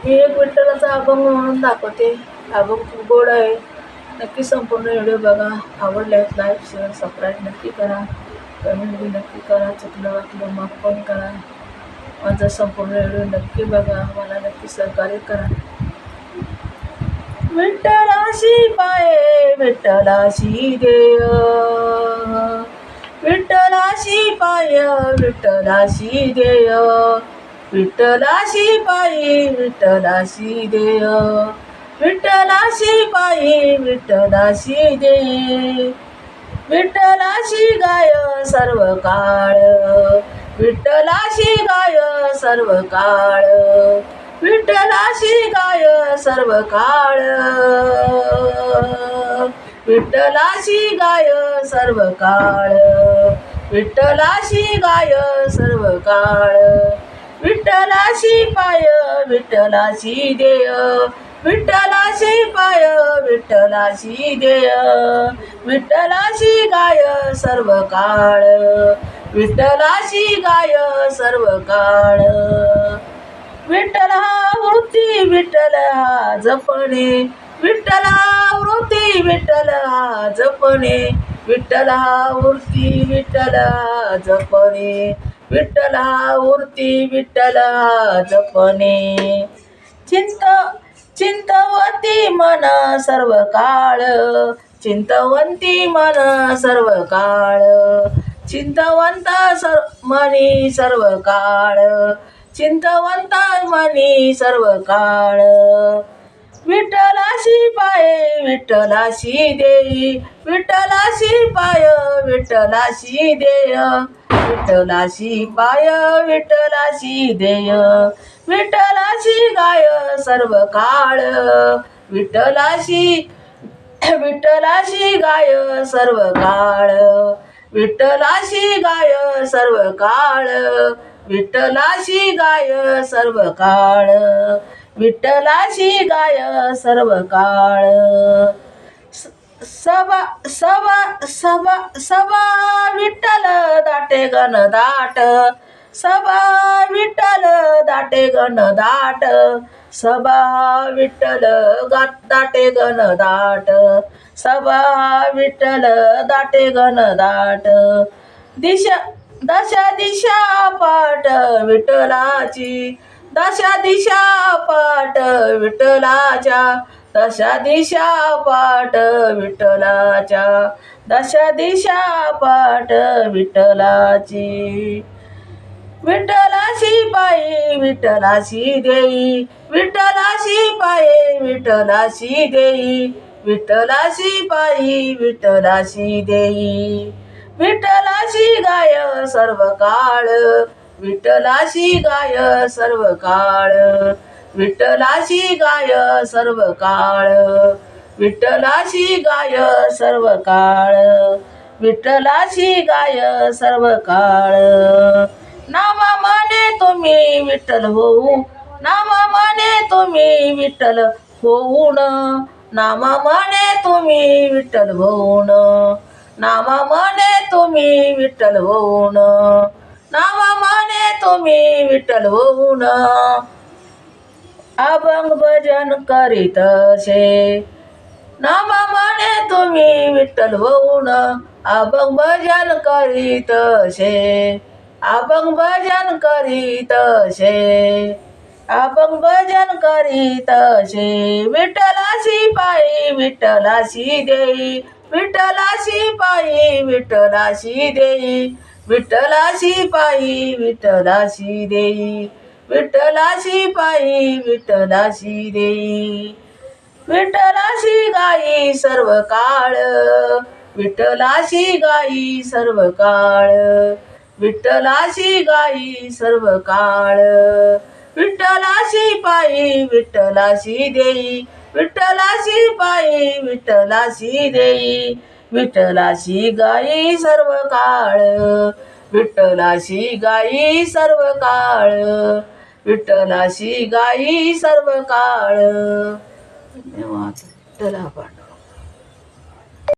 मी एक विठ्ठलाचा अभंग म्हणून दाखवते. अभंग खूप गोड आहे. नक्की संपूर्ण व्हिडिओ बघा. आवडल्यास लाईक शेअर सबस्क्राईब नक्की करा. कमेंट बी नक्की करा. चुकलं वाटलं माफ पण करा. माझा संपूर्ण व्हिडिओ नक्की बघा. मला नक्की सहकार्य करा. विठ्ठलाशी पाये विठ्ठलाशी देय, विठ्ठलाशी पाय विठ्ठलाशी देय, विठ्ठलाशी पायी विठ्ठलाशी देय, विठ्ठलाशी पायी विठ्ठलाशी देय, विठ्ठलाशी गाय सर्व काळ, विठ्ठलाशी गाय सर्व काळ, विठ्ठलाशी गाय सर्व काळ, विठ्ठलाशी गाय सर्व काळ, विठ्ठलाशी गाय सर्व काळ, विठ्ठलाशी पाय विठ्ठलाशी देय, विठ्ठलाशी पाय विठ्ठलाशी देय, विठ्ठलाशी गाय सर्व काळ, विठ्ठलाशी गाय सर्व काळ, विठ्ठल हा वृत्ती विठ्ठल हा जपणे, विठ्ठल हा वृत्ती विठ्ठल हा जपणे, विठ्ठल हा वृत्ती विठ्ठल हा जपणे, विठ्ठल हा वृत्ती विठ्ठल हा जपणे, चिंतवंती मन सर्व काळ, चिंतवंती मन सर्व काळ, चिंतवंत मनी सर्व काळ, चिंतवंत मनी सर्व काळ, विठ्ठलाशी पाये विठ्ठलाशी देई, विठ्ठलाशी पाय विठ्ठलाशी देय, विठ्ठलाशी पाय विठ्ठलाशी देय, विठ्ठलाशी गाय सर्व काळ, विठ्ठलाशी विठ्ठलाशी गाय सर्व काळ, विठ्ठलाशी गाय सर्व काळ, विठ्ठलाशी गाय सर्व काळ, विठ्ठलाशी गाय सर्व काळ, सबा सबा सबा सबा विठ्ठल दाटे गण दाट, सबा विठ्ठल दाटे गण दाट, सबा विठ्ठल दाटे गण दाट, सबा विठ्ठल दाटे गण दाट, दशा दिशा पाट विठ्ठलाची, दशा दिशा पाट विठ्ठलाच्या, दशा दिशा पाट विठ्ठलाच्या, दशा दिशा पाट विठ्ठलाची, विठ्ठलाशी पायी विठ्ठलाशी देई, विठ्ठलाशी पायी विठ्ठलाशी देई, विठ्ठलाशी पायी विठ्ठलाशी देई, विठ्ठलाशी गाय सर्व काळ, विठ्ठलाशी गाय सर्व काळ, विठ्ठलाशी गाय सर्व काळ, विठ्ठलाशी गाय सर्व काळ, विठ्ठलाशी गाय सर्व काळ, नामा माने तुम्ही विठ्ठल होऊ, नामा माने तुम्ही विठ्ठल होऊन, नामा माने तुम्ही विठ्ठल होऊन, नामा माने तुम्ही विठ्ठल होऊन, नामा माने तुम्ही विठ्ठल होऊन, अभंग भजन करीतसे, नामा माने तुम्ही विठ्ठल होऊन, अभंग भजन करीतसे, अभंग भजन करीतसे, अभंग भजन करीतसे, विठ्ठलाशी पायी विठ्ठलाशी देई, विठ्ठलाशी पायी विठ्ठलाशी देई, विठ्ठलाशी पायी विठ्ठलाशी देई, विठ्ठलाशी पायी विठ्ठलाशी देई, विठ्ठलाशी गाई सर्व काळ, विठ्ठलाशी गाई सर्व काळ, विठ्ठलाशी गाई सर्व काळ, विठ्ठलाशी पायी विठ्ठलाशी देई, विठ्ठलाशी पायी विठ्ठलाशी देई, विठ्ठलाशी गाई सर्व काळ, विठ्ठलाशी गाई सर्व काळ, विठ्ठलाशी गाई सर्व काळ. धन्यवाद. विठ्ठला पांडुरंगा.